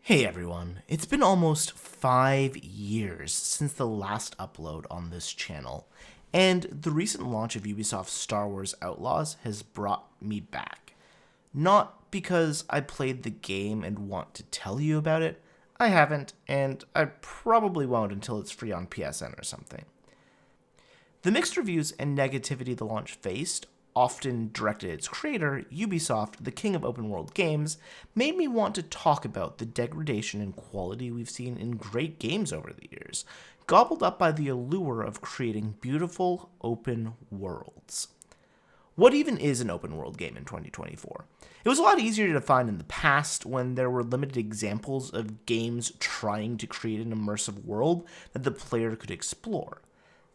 Hey everyone, it's been almost 5 years since the last upload on this channel, and the recent launch of Ubisoft's Star Wars Outlaws has brought me back. Not because I played the game and want to tell you about it, I haven't, and I probably won't until it's free on PSN or something. The mixed reviews and negativity the launch faced, often directed at its creator, Ubisoft, the king of open world games, made me want to talk about the degradation in quality we've seen in great games over the years, gobbled up by the allure of creating beautiful open worlds. What even is an open world game in 2024? It was a lot easier to define in the past when there were limited examples of games trying to create an immersive world that the player could explore.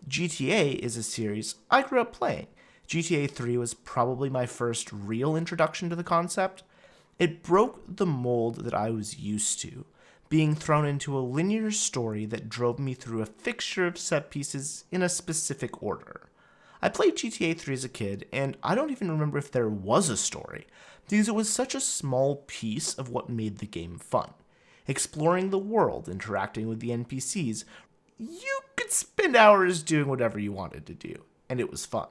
GTA is a series I grew up playing. GTA 3 was probably my first real introduction to the concept. It broke the mold that I was used to, being thrown into a linear story that drove me through a fixture of set pieces in a specific order. I played GTA 3 as a kid, and I don't even remember if there was a story, because it was such a small piece of what made the game fun. Exploring the world, interacting with the NPCs, you could spend hours doing whatever you wanted to do, and it was fun.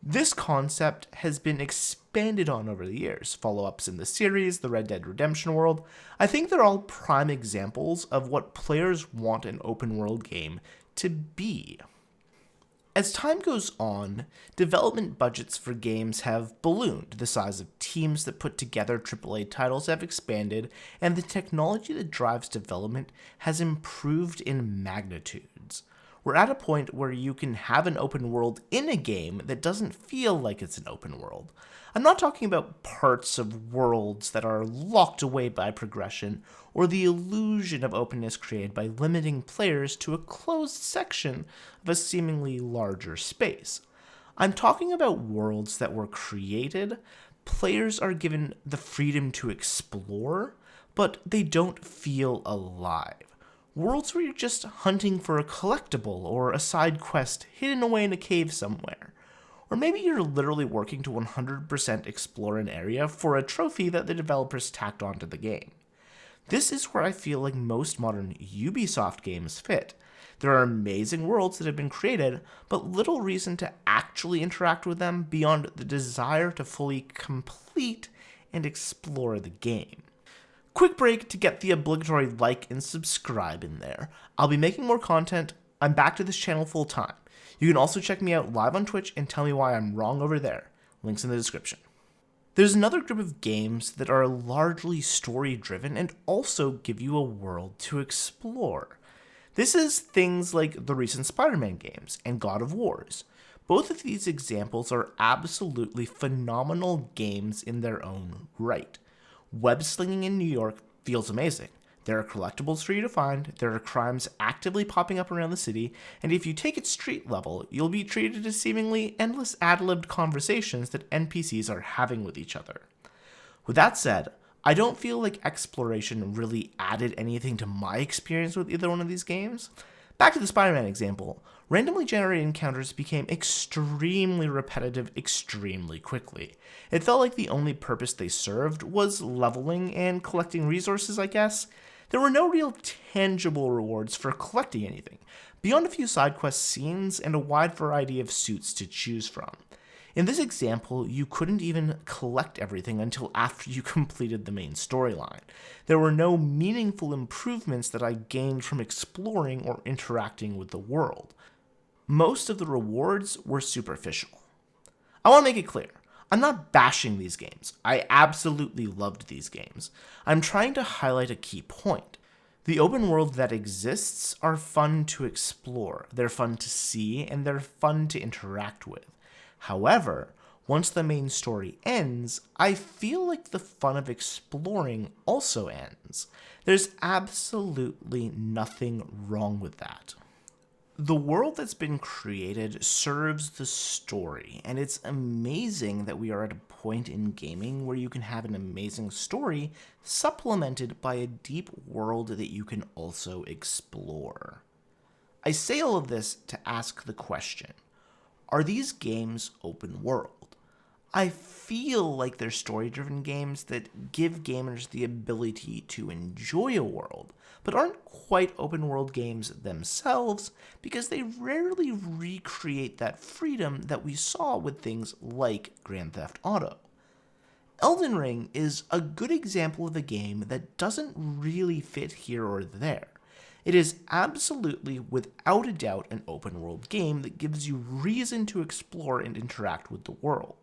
This concept has been expanded on over the years. Follow-ups in the series, the Red Dead Redemption world, I think they're all prime examples of what players want an open world game to be. As time goes on, development budgets for games have ballooned, the size of teams that put together AAA titles have expanded, and the technology that drives development has improved in magnitudes. We're at a point where you can have an open world in a game that doesn't feel like it's an open world. I'm not talking about parts of worlds that are locked away by progression, or the illusion of openness created by limiting players to a closed section of a seemingly larger space. I'm talking about worlds that were created, players are given the freedom to explore, but they don't feel alive. Worlds where you're just hunting for a collectible or a side quest hidden away in a cave somewhere. Or maybe you're literally working to 100% explore an area for a trophy that the developers tacked onto the game. This is where I feel like most modern Ubisoft games fit. There are amazing worlds that have been created, but little reason to actually interact with them beyond the desire to fully complete and explore the game. Quick break to get the obligatory like and subscribe in there. I'll be making more content. I'm back to this channel full time. You can also check me out live on Twitch and tell me why I'm wrong over there. Links in the description. There's another group of games that are largely story driven and also give you a world to explore. This is things like the recent Spider-Man games and God of Wars. Both of these examples are absolutely phenomenal games in their own right. Web slinging in New York feels amazing. There are collectibles for you to find, there are crimes actively popping up around the city, and if you take it street level, you'll be treated to seemingly endless ad-libbed conversations that NPCs are having with each other. With that said, I don't feel like exploration really added anything to my experience with either one of these games. Back to the Spider-Man example, randomly generated encounters became extremely repetitive extremely quickly. It felt like the only purpose they served was leveling and collecting resources, I guess. There were no real tangible rewards for collecting anything, beyond a few side quest scenes and a wide variety of suits to choose from. In this example, you couldn't even collect everything until after you completed the main storyline. There were no meaningful improvements that I gained from exploring or interacting with the world. Most of the rewards were superficial. I want to make it clear, I'm not bashing these games. I absolutely loved these games. I'm trying to highlight a key point. The open world that exists are fun to explore, they're fun to see, and they're fun to interact with. However, once the main story ends, I feel like the fun of exploring also ends. There's absolutely nothing wrong with that. The world that's been created serves the story, and it's amazing that we are at a point in gaming where you can have an amazing story supplemented by a deep world that you can also explore. I say all of this to ask the question, are these games open world? I feel like they're story-driven games that give gamers the ability to enjoy a world, but aren't quite open-world games themselves because they rarely recreate that freedom that we saw with things like Grand Theft Auto. Elden Ring is a good example of a game that doesn't really fit here or there. It is absolutely, without a doubt, an open world game that gives you reason to explore and interact with the world.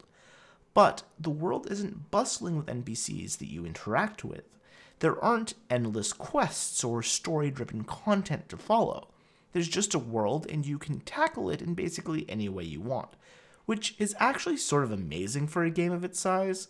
But the world isn't bustling with NPCs that you interact with. There aren't endless quests or story-driven content to follow. There's just a world and you can tackle it in basically any way you want, which is actually sort of amazing for a game of its size.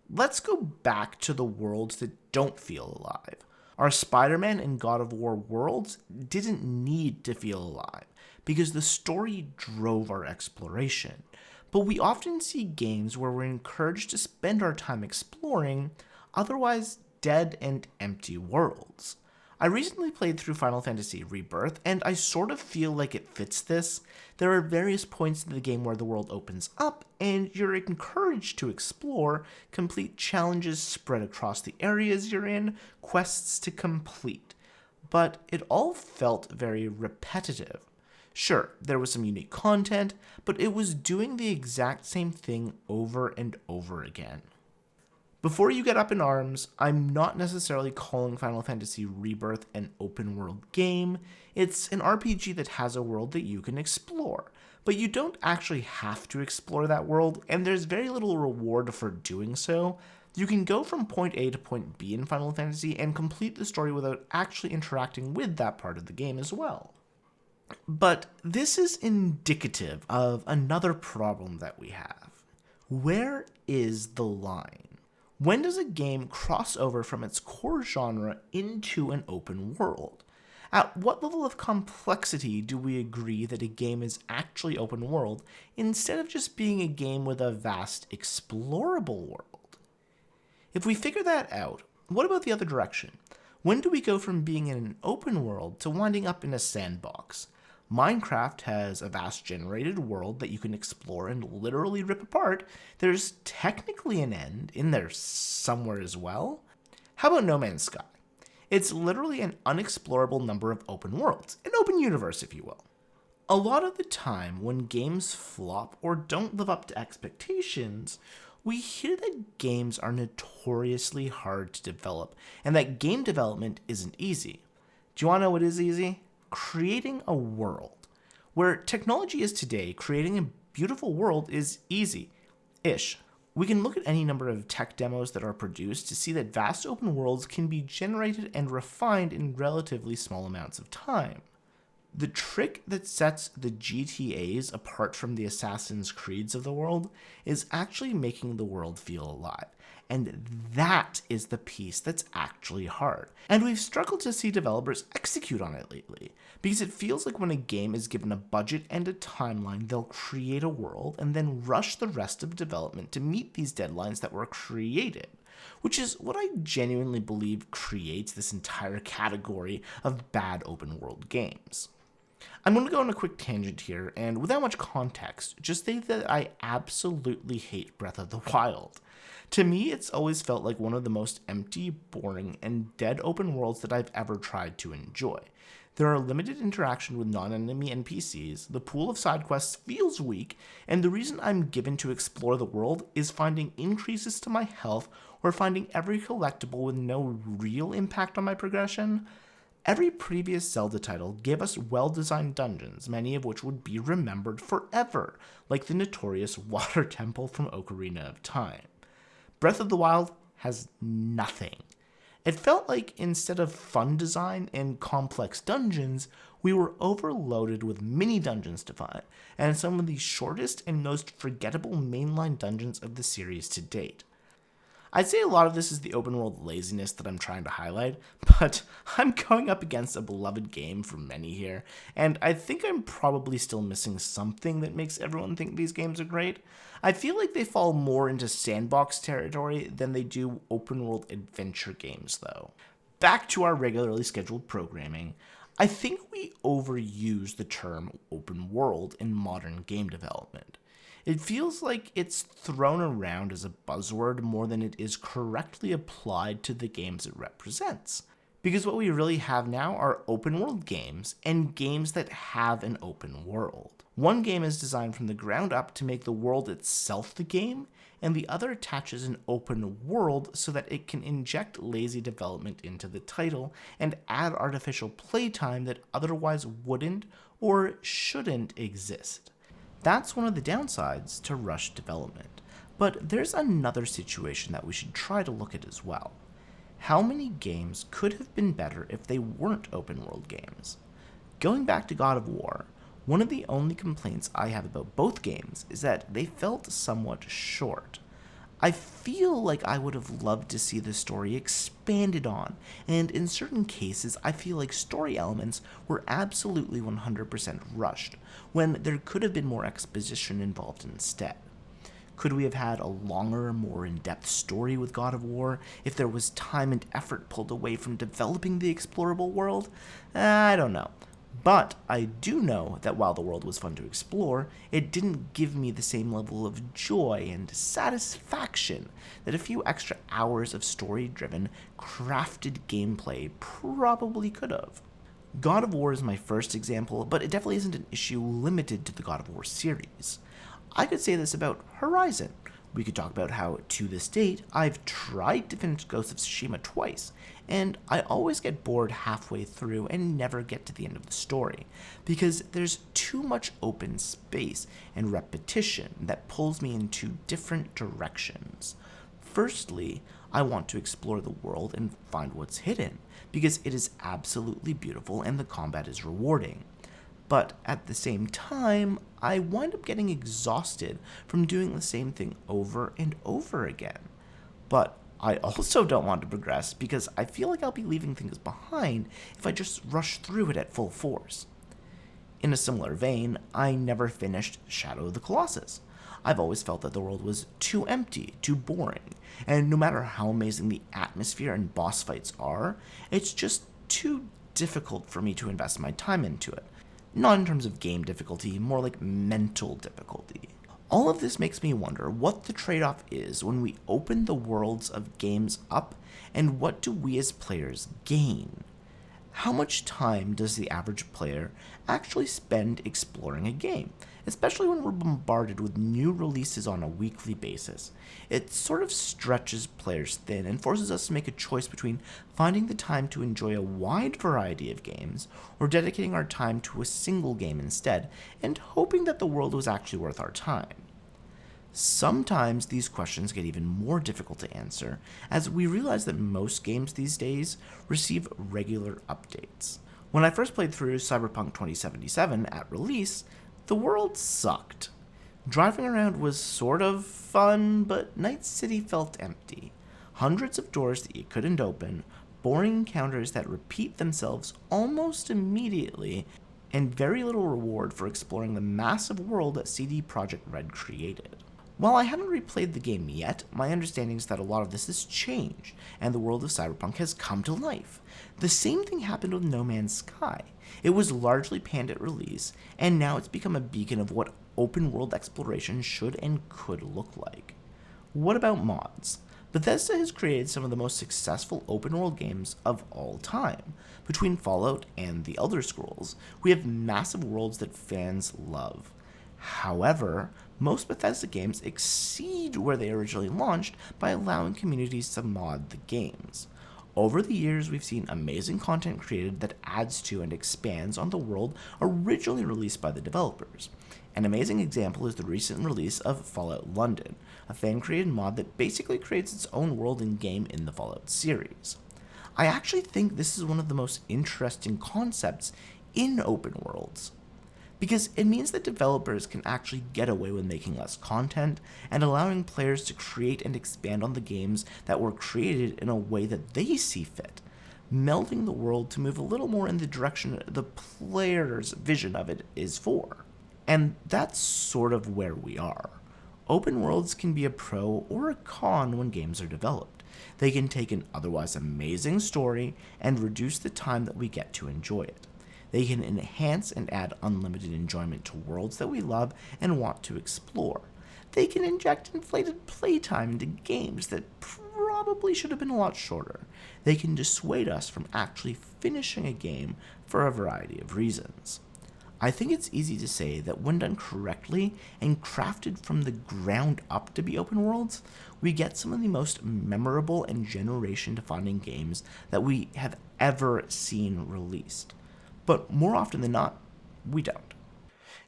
Let's go back to the worlds that don't feel alive. Our Spider-Man and God of War worlds didn't need to feel alive because the story drove our exploration. But we often see games where we're encouraged to spend our time exploring otherwise dead and empty worlds. I recently played through Final Fantasy Rebirth, and I sort of feel like it fits this. There are various points in the game where the world opens up, and you're encouraged to explore, complete challenges spread across the areas you're in, quests to complete. But it all felt very repetitive. Sure, there was some unique content, but it was doing the exact same thing over and over again. Before you get up in arms, I'm not necessarily calling Final Fantasy Rebirth an open world game. It's an RPG that has a world that you can explore, but you don't actually have to explore that world, and there's very little reward for doing so. You can go from point A to point B in Final Fantasy and complete the story without actually interacting with that part of the game as well. But this is indicative of another problem that we have. Where is the line? When does a game cross over from its core genre into an open world? At what level of complexity do we agree that a game is actually open world instead of just being a game with a vast explorable world? If we figure that out, what about the other direction? When do we go from being in an open world to winding up in a sandbox? Minecraft has a vast generated world that you can explore and literally rip apart. There's technically an end in there somewhere as well. How about No Man's Sky? It's literally an unexplorable number of open worlds, an open universe, if you will. A lot of the time, when games flop or don't live up to expectations, we hear that games are notoriously hard to develop and that game development isn't easy. Do you want to know what is easy? Creating a world. Where technology is today, creating a beautiful world is easy-ish. We can look at any number of tech demos that are produced to see that vast open worlds can be generated and refined in relatively small amounts of time. The trick that sets the GTAs apart from the Assassin's Creeds of the world is actually making the world feel alive. And that is the piece that's actually hard. And we've struggled to see developers execute on it lately, because it feels like when a game is given a budget and a timeline, they'll create a world and then rush the rest of development to meet these deadlines that were created, which is what I genuinely believe creates this entire category of bad open world games. I'm going to go on a quick tangent here, and without much context, just say that I absolutely hate Breath of the Wild. To me, it's always felt like one of the most empty, boring, and dead open worlds that I've ever tried to enjoy. There are limited interaction with non-enemy NPCs, the pool of side quests feels weak, and the reason I'm given to explore the world is finding increases to my health or finding every collectible with no real impact on my progression. Every previous Zelda title gave us well-designed dungeons, many of which would be remembered forever, like the notorious Water Temple from Ocarina of Time. Breath of the Wild has nothing. It felt like instead of fun design and complex dungeons, we were overloaded with mini dungeons to find, and some of the shortest and most forgettable mainline dungeons of the series to date. I'd say a lot of this is the open world laziness that I'm trying to highlight, but I'm going up against a beloved game for many here, and I think I'm probably still missing something that makes everyone think these games are great. I feel like they fall more into sandbox territory than they do open world adventure games, though. Back to our regularly scheduled programming, I think we overuse the term open world in modern game development. It feels like it's thrown around as a buzzword more than it is correctly applied to the games it represents. Because what we really have now are open world games and games that have an open world. One game is designed from the ground up to make the world itself the game, and the other attaches an open world so that it can inject lazy development into the title and add artificial playtime that otherwise wouldn't or shouldn't exist. That's one of the downsides to rushed development. But there's another situation that we should try to look at as well. How many games could have been better if they weren't open world games? Going back to God of War, one of the only complaints I have about both games is that they felt somewhat short. I feel like I would have loved to see the story expanded on, and in certain cases, I feel like story elements were absolutely 100% rushed, when there could have been more exposition involved instead. Could we have had a longer, more in-depth story with God of War if there was time and effort pulled away from developing the explorable world? I don't know. But I do know that while the world was fun to explore, it didn't give me the same level of joy and satisfaction that a few extra hours of story-driven, crafted gameplay probably could have. God of War is my first example, but it definitely isn't an issue limited to the God of War series. I could say this about Horizon. We could talk about how, to this date, I've tried to finish Ghost of Tsushima twice, and I always get bored halfway through and never get to the end of the story, because there's too much open space and repetition that pulls me in two different directions. Firstly, I want to explore the world and find what's hidden, because it is absolutely beautiful and the combat is rewarding. But at the same time, I wind up getting exhausted from doing the same thing over and over again. But I also don't want to progress because I feel like I'll be leaving things behind if I just rush through it at full force. In a similar vein, I never finished Shadow of the Colossus. I've always felt that the world was too empty, too boring, and no matter how amazing the atmosphere and boss fights are, it's just too difficult for me to invest my time into it. Not in terms of game difficulty, more like mental difficulty. All of this makes me wonder what the trade-off is when we open the worlds of games up, and what do we as players gain? How much time does the average player actually spend exploring a game, especially when we're bombarded with new releases on a weekly basis? It sort of stretches players thin and forces us to make a choice between finding the time to enjoy a wide variety of games or dedicating our time to a single game instead and hoping that the world was actually worth our time. Sometimes these questions get even more difficult to answer as we realize that most games these days receive regular updates. When I first played through Cyberpunk 2077 at release, the world sucked. Driving around was sort of fun, but Night City felt empty. Hundreds of doors that you couldn't open, boring encounters that repeat themselves almost immediately, and very little reward for exploring the massive world that CD Projekt Red created. While I haven't replayed the game yet, my understanding is that a lot of this has changed, and the world of Cyberpunk has come to life. The same thing happened with No Man's Sky. It was largely panned at release, and now it's become a beacon of what open-world exploration should and could look like. What about mods? Bethesda has created some of the most successful open-world games of all time. Between Fallout and The Elder Scrolls, we have massive worlds that fans love. However, most Bethesda games exceed where they originally launched by allowing communities to mod the games. Over the years, we've seen amazing content created that adds to and expands on the world originally released by the developers. An amazing example is the recent release of Fallout London, a fan-created mod that basically creates its own world and game in the Fallout series. I actually think this is one of the most interesting concepts in open worlds, because it means that developers can actually get away with making less content and allowing players to create and expand on the games that were created in a way that they see fit, melding the world to move a little more in the direction the player's vision of it is for. And that's sort of where we are. Open worlds can be a pro or a con when games are developed. They can take an otherwise amazing story and reduce the time that we get to enjoy it. They can enhance and add unlimited enjoyment to worlds that we love and want to explore. They can inject inflated playtime into games that probably should have been a lot shorter. They can dissuade us from actually finishing a game for a variety of reasons. I think it's easy to say that when done correctly and crafted from the ground up to be open worlds, we get some of the most memorable and generation-defining games that we have ever seen released. But more often than not, we don't.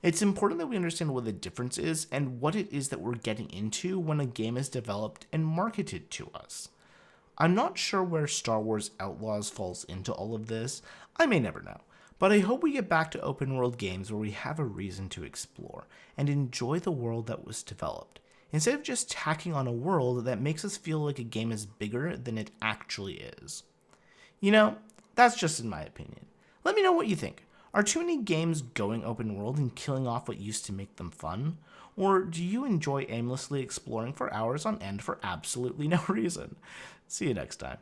It's important that we understand what the difference is and what it is that we're getting into when a game is developed and marketed to us. I'm not sure where Star Wars Outlaws falls into all of this. I may never know. But I hope we get back to open world games where we have a reason to explore and enjoy the world that was developed, instead of just tacking on a world that makes us feel like a game is bigger than it actually is. You know, that's just in my opinion. Let me know what you think. Are too many games going open world and killing off what used to make them fun? Or do you enjoy aimlessly exploring for hours on end for absolutely no reason? See you next time.